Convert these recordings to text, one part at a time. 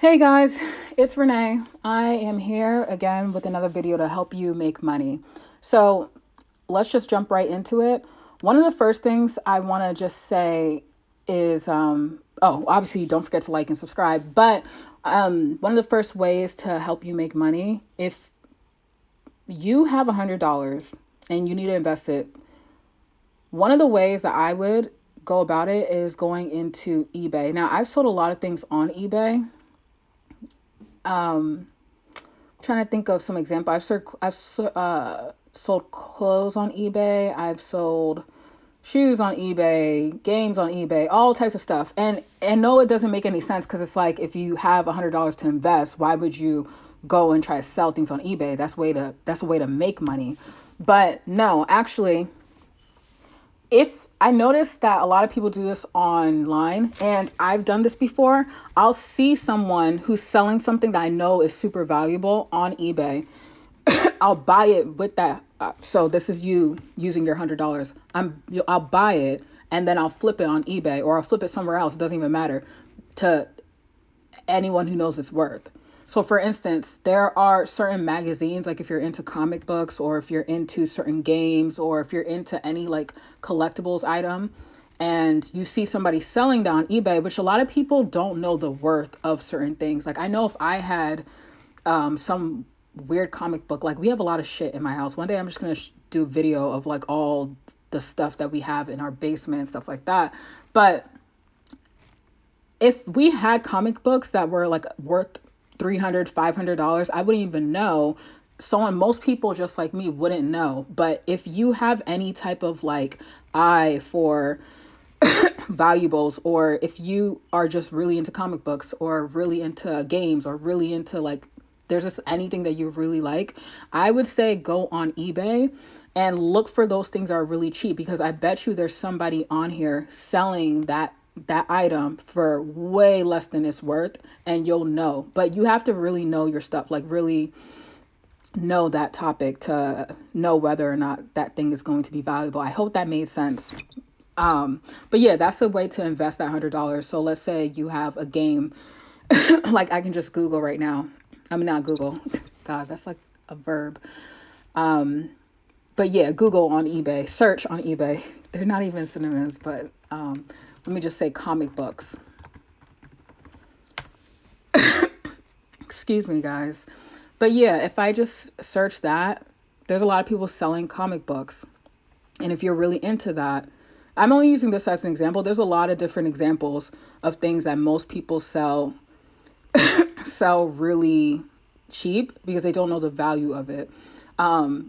Hey guys, it's Renee. I am here again with another video to help you make money. So let's just jump right into it. One of the first things I want to just say is, obviously don't forget to like and subscribe, but one of the first ways to help you make money, if you have $100 and you need to invest it, one of the ways that I would go about it is going into eBay. Now, I've sold a lot of things on eBay. um Trying to think of some example. I've sold clothes on eBay. I've sold shoes on eBay, games on eBay, all types of stuff. And no, it doesn't make any sense because it's like if you have $100 to invest, why would you go and try to sell things on eBay? That's a way to make money. But no, actually, if I notice that a lot of people do this online, and I've done this before, I'll see someone who's selling something that I know is super valuable on eBay. I'll buy it with that. So this is you using your $100. I'll buy it and then I'll flip it on eBay, or I'll flip it somewhere else. It doesn't even matter to anyone who knows its worth. So for instance, there are certain magazines, like if you're into comic books or if you're into certain games or if you're into any like collectibles item, and you see somebody selling that on eBay, which a lot of people don't know the worth of certain things. Like I know if I had some weird comic book, like we have a lot of shit in my house. One day I'm just going to do a video of like all the stuff that we have in our basement and stuff like that. But if we had comic books that were like worth $300, $500, I wouldn't even know. Most people just like me wouldn't know. But if you have any type of like eye for valuables, or if you are just really into comic books or really into games or really into like, there's just anything that you really like, I would say go on eBay and look for those things that are really cheap, because I bet you there's somebody on here selling that item for way less than it's worth, and you'll know. But you have to really know your stuff, like really know that topic to know whether or not that thing is going to be valuable. I hope that made sense. But yeah, that's a way to invest that $100. So let's say you have a game, like I can just Google right now. I mean, not Google. God, that's like a verb. But yeah, Google on eBay, search on eBay. They're not even synonyms, but let me just say comic books. Excuse me, guys. But yeah, if I just search that, there's a lot of people selling comic books. And if you're really into that, I'm only using this as an example. There's a lot of different examples of things that most people sell really cheap because they don't know the value of it.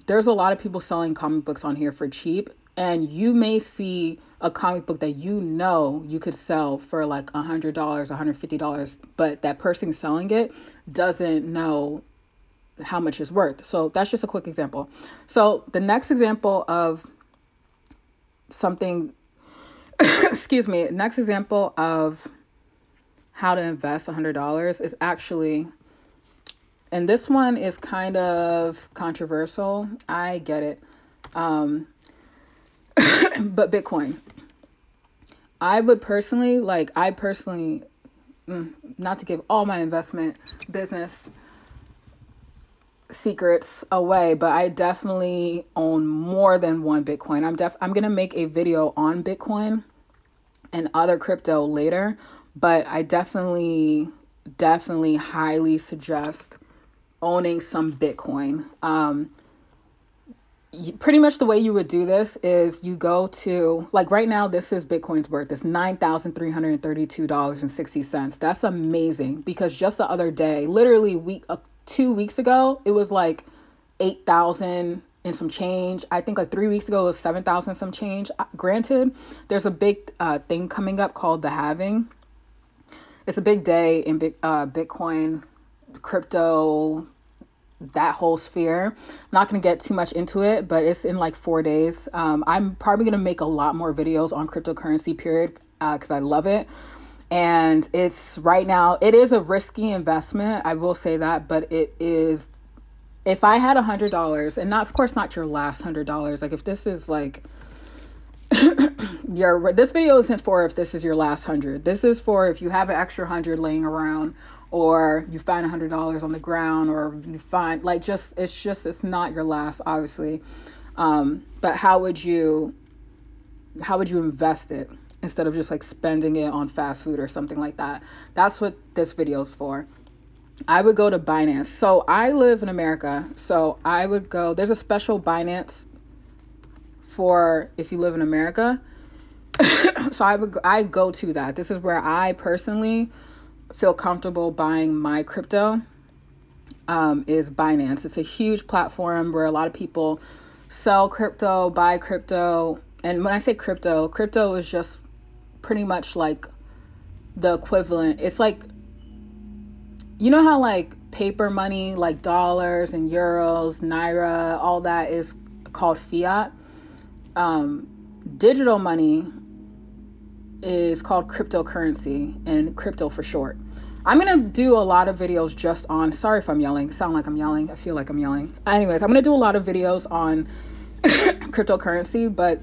There's a lot of people selling comic books on here for cheap, and you may see a comic book that you could sell for like $100, $150, but that person selling it doesn't know how much it's worth. So that's just a quick example. So the next example of something, next example of how to invest $100 is actually, and this one is kind of controversial. I get it. But Bitcoin. I personally, not to give all my investment business secrets away, but I definitely own more than one Bitcoin. I'm going to make a video on Bitcoin and other crypto later, but I definitely highly suggest owning some Bitcoin. Pretty much the way you would do this is you go to, like right now, this is Bitcoin's worth. It's $9,332.60. That's amazing, because just the other day, literally 2 weeks ago, it was like 8,000 and some change. I think like 3 weeks ago it was 7,000 some change. Granted, there's a big thing coming up called the halving. It's a big day in Bitcoin, crypto, that whole sphere. I'm not going to get too much into it, but it's in like 4 days. I'm probably going to make a lot more videos on cryptocurrency, period, because I love it. And it's right now, it is a risky investment, I will say that, but it is, if I had $100, and not, of course, not your last $100, like if this is like this video isn't for if this is your last 100. This is for if you have an extra 100 laying around, or you find $100 on the ground, or you find like it's not your last, obviously. But how would you invest it instead of just like spending it on fast food or something like that? That's what this video is for. I would go to Binance. So I live in America, so I would go. There's a special Binance for if you live in America. So I go to that. This is where I personally feel comfortable buying my crypto. Is Binance. It's a huge platform where a lot of people sell crypto, buy crypto. And when I say crypto is just pretty much like the equivalent. It's like, you know how like paper money, like dollars and euros, naira, all that is called fiat. Digital money is called cryptocurrency, and crypto for short. I'm going to do a lot of videos just on, sorry if I'm yelling, sound like I'm yelling, I feel like I'm yelling. Anyways, I'm going to do a lot of videos on cryptocurrency, but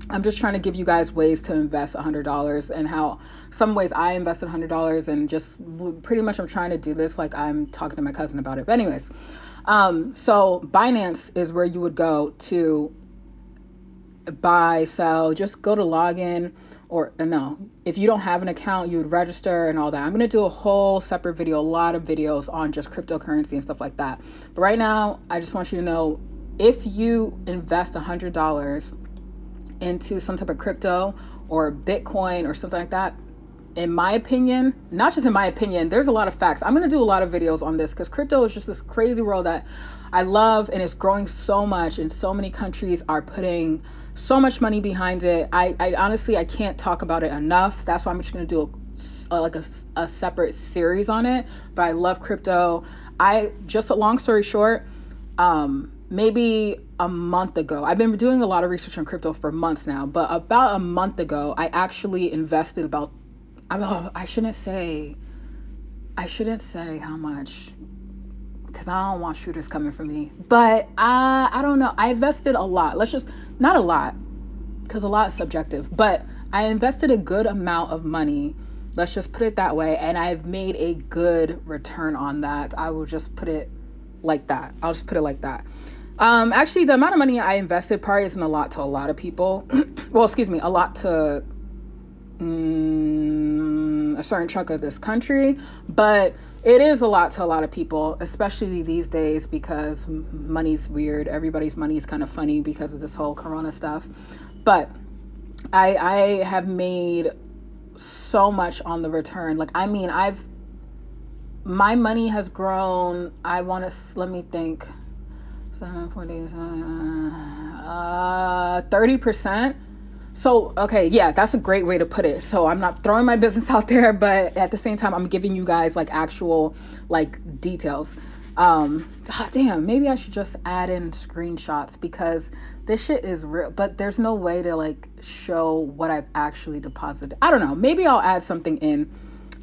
I'm just trying to give you guys ways to invest $100 and how some ways I invested $100, and just pretty much I'm trying to do this like I'm talking to my cousin about it. But anyways, so Binance is where you would go to buy, sell, just go to login, or no, if you don't have an account, you would register and all that. I'm going to do a whole separate video, a lot of videos on just cryptocurrency and stuff like that. But right now, I just want you to know, if you invest $100 into some type of crypto or Bitcoin or something like that, in my opinion, not just in my opinion, there's a lot of facts. I'm going to do a lot of videos on this because crypto is just this crazy world that I love, and it's growing so much, and so many countries are putting so much money behind it. I honestly, I can't talk about it enough. That's why I'm just going to do a separate series on it. But I love crypto. Just a long story short, maybe a month ago, I've been doing a lot of research on crypto for months now, but about a month ago, I actually invested I shouldn't say how much, because I don't want shooters coming for me. But I don't know. I invested a lot. Not a lot, because a lot is subjective. But I invested a good amount of money. Let's just put it that way. And I've made a good return on that. I will just put it like that. Actually, the amount of money I invested probably isn't a lot to a lot of people. Well, excuse me, a lot to a certain chunk of this country, but it is a lot to a lot of people, especially these days, because money's weird. Everybody's money is kind of funny because of this whole corona stuff. But I have made so much on the return. Like, I mean, my money has grown. Let me think. 30%. So, okay, yeah, that's a great way to put it. So I'm not throwing my business out there, but at the same time, I'm giving you guys like actual like details. Damn, maybe I should just add in screenshots, because this shit is real, but there's no way to like show what I've actually deposited. I don't know. Maybe I'll add something in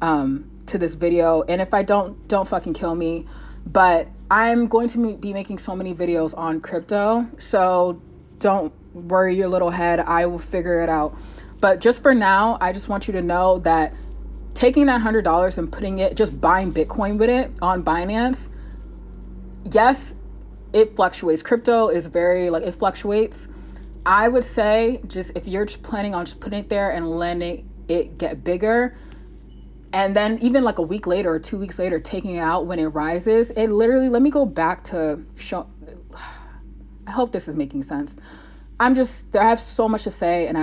to this video, and if I don't fucking kill me. But I'm going to be making so many videos on crypto, so don't worry your little head. I will figure it out. But just for now, I just want you to know that taking that $100 and just buying Bitcoin with it on Binance, yes, it fluctuates. Crypto is it fluctuates. I would say, just if you're just planning on just putting it there and letting it get bigger, and then even like a week later or 2 weeks later, taking it out when it rises, it literally, let me go back to show. I hope this is making sense. I have so much to say, and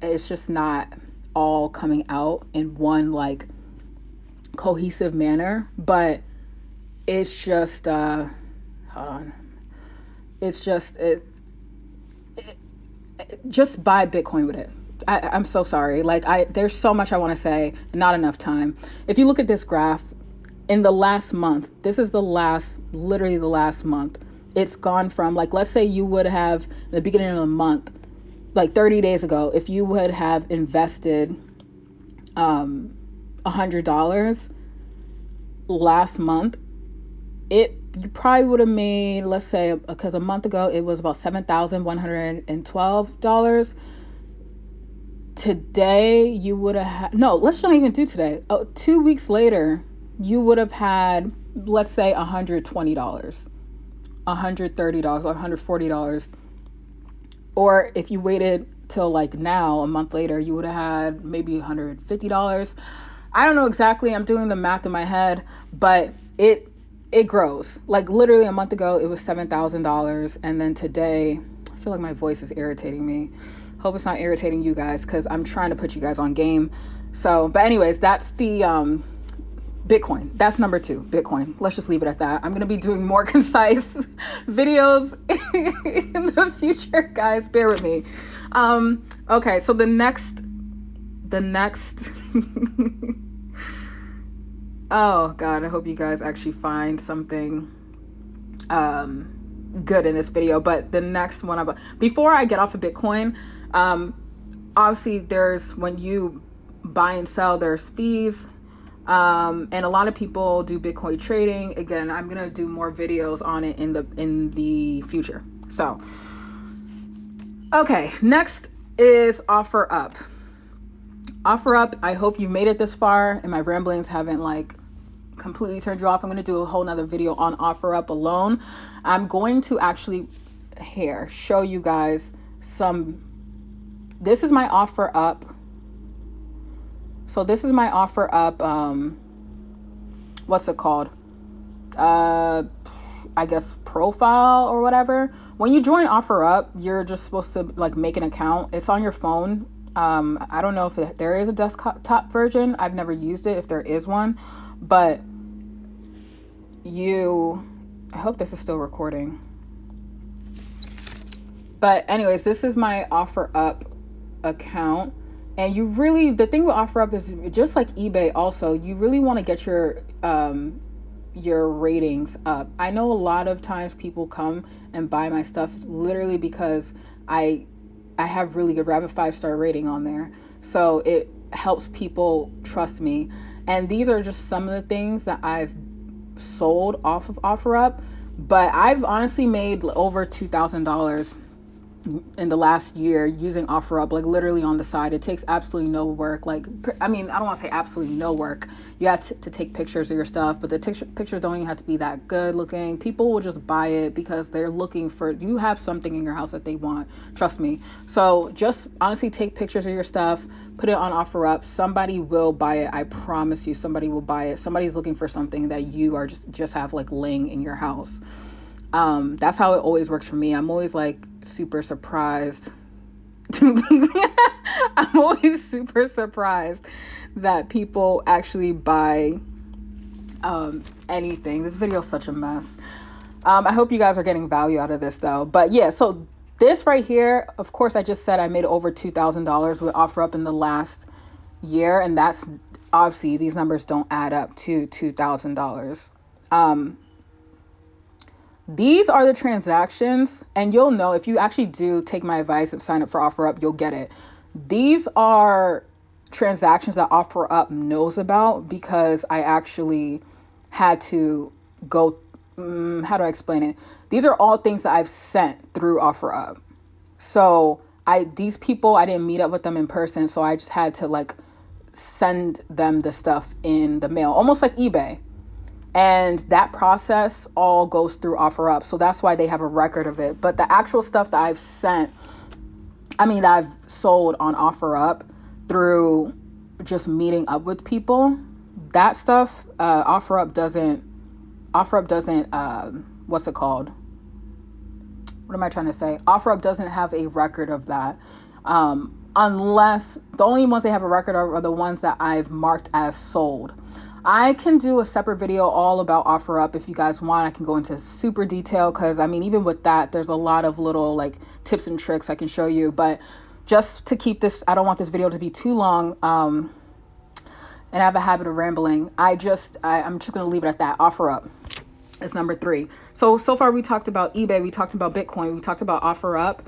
it's just not all coming out in one like cohesive manner, but it's just, hold on. It's just, just buy Bitcoin with it. I'm so sorry. There's so much I want to say, not enough time. If you look at this graph, in the last month, this is literally the last month, it's gone from, like, let's say you would have, in the beginning of the month, like 30 days ago, if you would have invested $100 last month, you probably would have made, let's say, because a month ago it was about $7,112. today you would have had, no, let's not even do today. 2 weeks later, you would have had, let's say, $120, $130, or $140. Or if you waited till like now, a month later, you would have had maybe $150. I don't know exactly. I'm doing the math in my head, but it grows. Like literally a month ago, it was $7,000, and then today, I feel like my voice is irritating me. Hope it's not irritating you guys, because I'm trying to put you guys on game. So, but anyways, that's the Bitcoin. That's number 2, Bitcoin. Let's just leave it at that. I'm gonna be doing more concise videos in the future, guys. Bear with me. Okay, so the next oh God, I hope you guys actually find something good in this video. But the next one, before I get off of Bitcoin, obviously there's, when you buy and sell, there's fees, and a lot of people do Bitcoin trading. Again, I'm gonna do more videos on it in the future. So okay, next is OfferUp. OfferUp, I hope you made it this far and my ramblings haven't like completely turned you off. I'm going to do a whole nother video on OfferUp alone. I'm going to actually here show you guys this is my OfferUp. So this is my OfferUp, what's it called? I guess profile or whatever. When you join OfferUp, you're just supposed to like make an account. It's on your phone. I don't know if there is a desktop version. I've never used it, if there is one, but I hope this is still recording. But anyways, this is my OfferUp account. And the thing with OfferUp is, just like eBay also, you really want to get your ratings up. I know a lot of times people come and buy my stuff literally because I have really good, I have a 5-star rating on there. So it helps people trust me. And these are just some of the things that I've sold off of OfferUp. But I've honestly made over $2,000 in the last year using OfferUp, like literally on the side. It takes absolutely no work. Like, I mean, I don't want to say absolutely no work. You have to take pictures of your stuff, but the pictures don't even have to be that good looking. People will just buy it because they're looking for, you have something in your house that they want. Trust me. So just honestly take pictures of your stuff, put it on OfferUp. Somebody will buy it. I promise you, somebody will buy it. Somebody's looking for something that you are just have like laying in your house. That's how it always works for me. I'm always like super surprised. I'm always super surprised that people actually buy anything. This video is such a mess. I hope you guys are getting value out of this though. But yeah, so this right here, of course, I just said I made over $2,000 with OfferUp in the last year, and that's obviously, these numbers don't add up to $2,000. These are the transactions, and you'll know if you actually do take my advice and sign up for OfferUp, you'll get it. These are transactions that OfferUp knows about because I actually had to go, how do I explain it? These are all things that I've sent through OfferUp. So these people, I didn't meet up with them in person, so I just had to like send them the stuff in the mail, almost like eBay. And that process all goes through OfferUp. So that's why they have a record of it. But the actual stuff that I've that I've sold on OfferUp through just meeting up with people, that stuff, OfferUp doesn't, what's it called? What am I trying to say? OfferUp doesn't have a record of that. Unless the only ones they have a record of are the ones that I've marked as sold. I can do a separate video all about OfferUp if you guys want. I can go into super detail because, I mean, even with that, there's a lot of little like tips and tricks I can show you. But just to keep this, I don't want this video to be too long, and I have a habit of rambling. I'm just going to leave it at that. OfferUp is number 3. So far we talked about eBay, we talked about Bitcoin, we talked about OfferUp.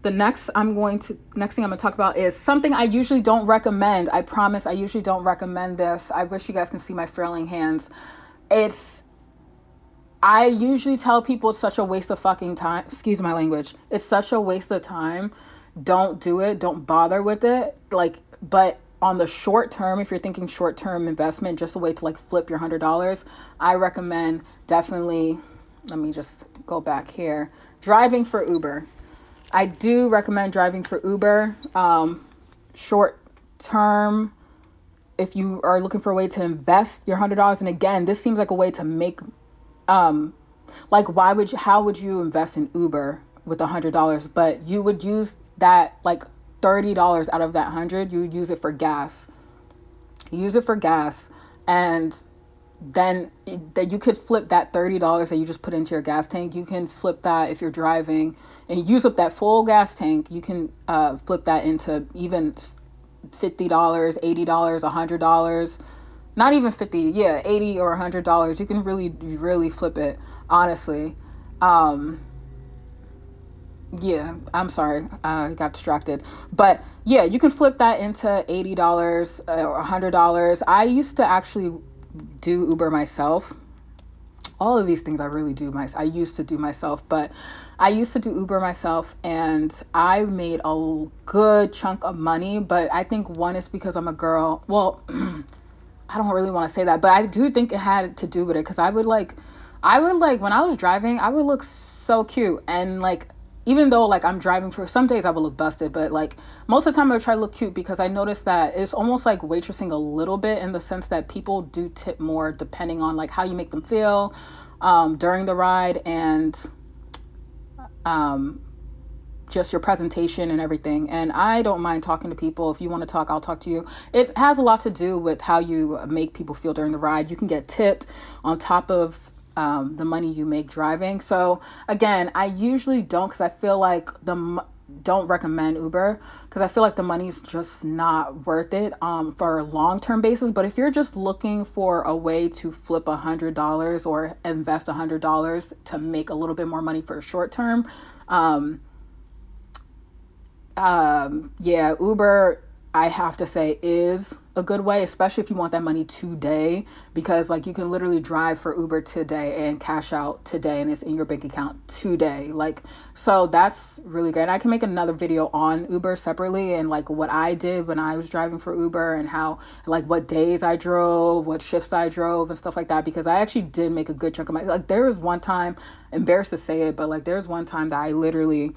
The next thing I'm going to talk about is something I usually don't recommend. I promise I usually don't recommend this. I wish you guys can see my frailing hands. I usually tell people it's such a waste of fucking time. Excuse my language. It's such a waste of time don't do it. Don't bother with it. Like, but on the short term, if you're thinking short term investment, just a way to like flip your $100, I recommend definitely, let me just go back here, driving for Uber. I do recommend driving for Uber. Short term, if you are looking for a way to invest your $100, and again, this seems like a way to make, like, how would you invest in Uber with $100? But you would use that, like, $30 out of that 100, you would use it for gas. Use it for gas, and then that you could flip that $30 that you just put into your gas tank. You can flip that if you're driving and use up that full gas tank. You can flip that into even $50, $80, $100. Not even 50, yeah, 80 or $100. You can really flip it, honestly. Yeah, I'm sorry, I got distracted. But yeah, you can flip that into $80 or $100. I used to actually do Uber myself. All of these things I used to do myself, but I used to do Uber myself, and I made a good chunk of money. But I think one is because I'm a girl. Well, I don't really want to say that, but I do think it had to do with it, because I would like when I was driving, I would look so cute, and like, even though like I'm driving, for some days I would look busted, but like most of the time I would try to look cute, because I noticed that it's almost like waitressing a little bit, in the sense that people do tip more depending on like how you make them feel during the ride, and just your presentation and everything. And I don't mind talking to people. If you want to talk, I'll talk to you. It has a lot to do with how you make people feel during the ride. You can get tipped on top of the money you make driving. So again, I usually don't, because I feel like don't recommend Uber, because I feel like the money's just not worth it for a long-term basis. But if you're just looking for a way to flip $100 or invest $100 to make a little bit more money for a short term, yeah, Uber, I have to say, is a good way, especially if you want that money today, because like you can literally drive for Uber today and cash out today, and it's in your bank account today. Like, so that's really great. And I can make another video on Uber separately, and like what I did when I was driving for Uber, and how, like, what days I drove, what shifts I drove and stuff like that, because I actually did make a good chunk of money. Like, there was one time, embarrassed to say it, but like there's one time that I literally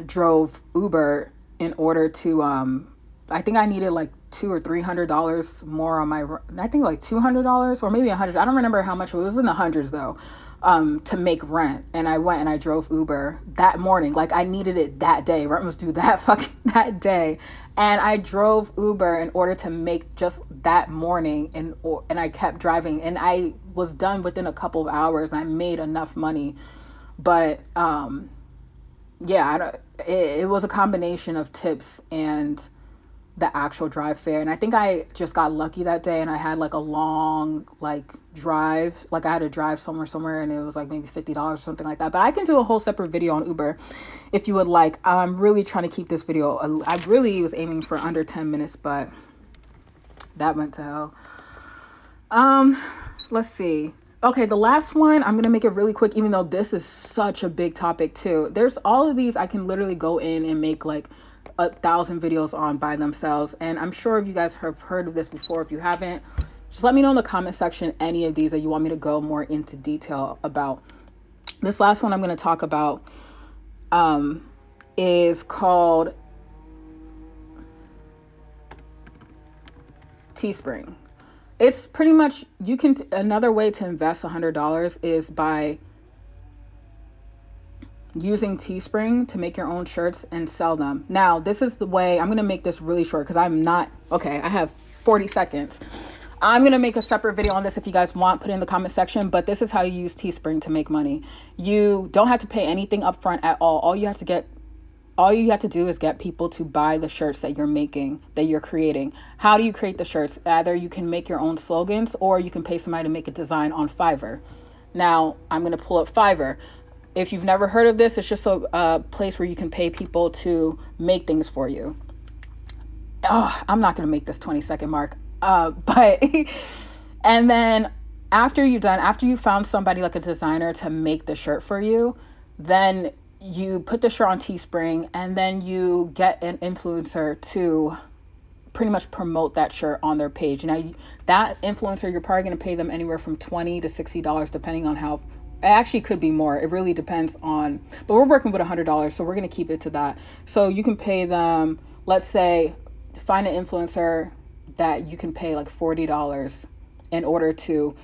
drove Uber in order to I think I needed like $200 or $300 more on my, I think like $200 or maybe $100. I don't remember how much it was in the hundreds though, to make rent. And I went and I drove Uber that morning. Like, I needed it that day. Rent was due that day. And I drove Uber in order to make just that morning, and I kept driving, and I was done within a couple of hours, and I made enough money. But yeah, it was a combination of tips and the actual drive fare. And I think I just got lucky that day, and I had like a long like drive, like I had to drive somewhere, and it was like maybe $50 or something like that. But I can do a whole separate video on Uber if you would like. I'm really trying to keep this video, I really was aiming for under 10 minutes, but that went to hell. Let's see. Okay, the last one, I'm going to make it really quick, even though this is such a big topic too. There's all of these I can literally go in and make like 1,000 videos on by themselves. And I'm sure if you guys have heard of this before, if you haven't, just let me know in the comment section any of these that you want me to go more into detail about. This last one I'm going to talk about is called Teespring. It's pretty much, another way to invest $100 is by using Teespring to make your own shirts and sell them. Now, this is the way, I'm going to make this really short because I have 40 seconds. I'm going to make a separate video on this if you guys want, put it in the comment section, but this is how you use Teespring to make money. You don't have to pay anything up front at all. All you have to do is get people to buy the shirts that you're making, that you're creating. How do you create the shirts? Either you can make your own slogans, or you can pay somebody to make a design on Fiverr. Now, I'm going to pull up Fiverr. If you've never heard of this, it's just a place where you can pay people to make things for you. Oh, I'm not going to make this 20-second mark. But, and then after you found somebody like a designer to make the shirt for you, then you put the shirt on Teespring, and then you get an influencer to pretty much promote that shirt on their page. Now, that influencer, you're probably going to pay them anywhere from $20 to $60, depending on how. It actually could be more. It really depends on. But we're working with $100, so we're going to keep it to that. So you can pay them. Let's say, find an influencer that you can pay like $40 in order to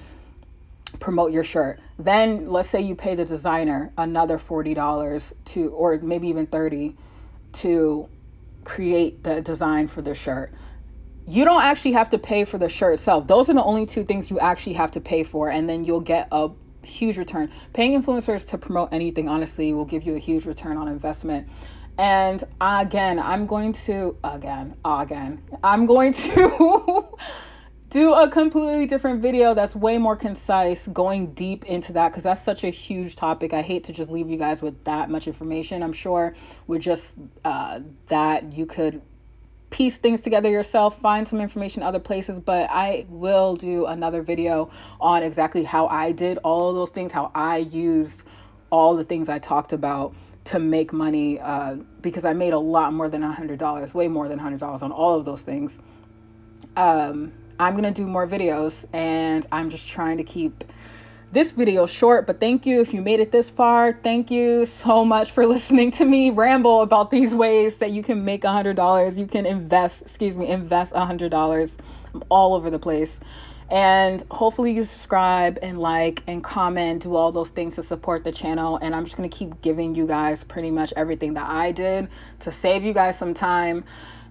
promote your shirt. Then let's say you pay the designer another $40 to, or maybe even $30 to create the design for the shirt. You don't actually have to pay for the shirt itself. Those are the only two things you actually have to pay for, and then you'll get a huge return. Paying influencers to promote anything, honestly, will give you a huge return on investment. And again, I'm going to do a completely different video that's way more concise, going deep into that, because that's such a huge topic. I hate to just leave you guys with that much information. I'm sure with just that you could piece things together yourself, find some information other places, but I will do another video on exactly how I did all of those things, how I used all the things I talked about to make money, because I made a lot more than $100, way more than $100 on all of those things. I'm going to do more videos, and I'm just trying to keep this video short, but thank you if you made it this far. Thank you so much for listening to me ramble about these ways that you can make $100. You can invest $100. I'm all over the place. And hopefully you subscribe and like and comment, do all those things to support the channel. And I'm just going to keep giving you guys pretty much everything that I did to save you guys some time.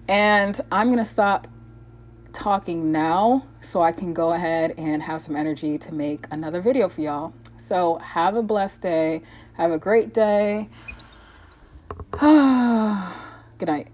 And I'm going to stop talking now so I can go ahead and have some energy to make another video for y'all. So have a blessed day. Have a great day. Good night.